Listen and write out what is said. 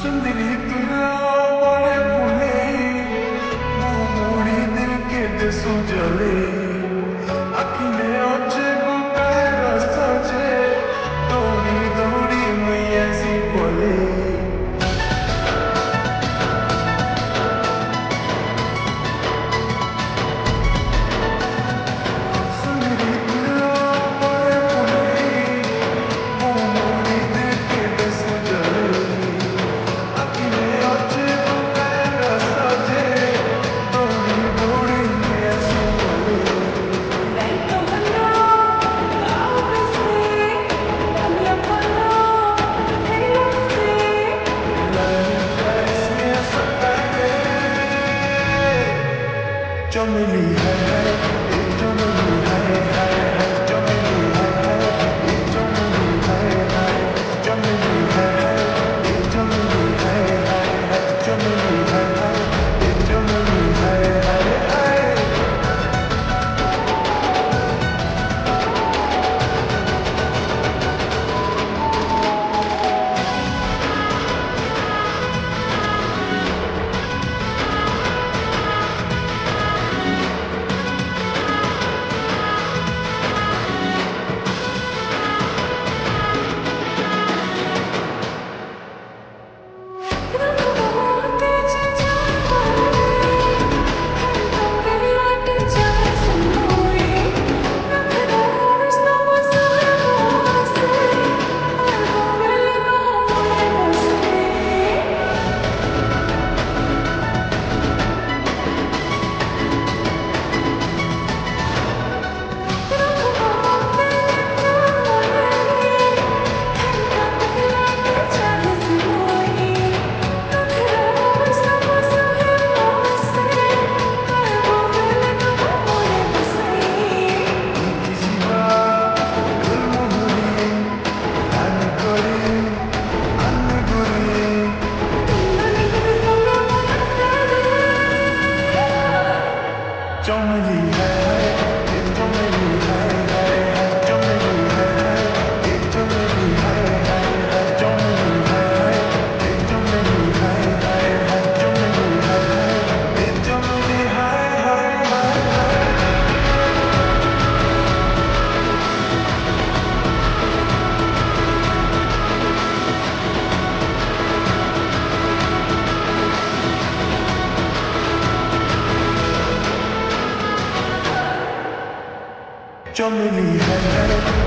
सुंदरी तुझे पुले मोड़ी दिल के दिसू जले अखिले ओचे गुकाए रास्ता जे दौड़ी दौड़ी मैया सी बोले सुंदरी तुझे पुले मोड़ी दिल के दिसू जले अखिले ओचे गुकाए रास्ता जे दौड़ी दौड़ी मैया सी बोले जो मिली है जो मिली है जो मिली है जो मिली है जो मिली है जो मिली है जो मिली है जो मिली है जो मिली है जो मिली है जो मिली है जो मिली है जो मिली है जो मिली है जो मिली है जो मिली है जो मिली है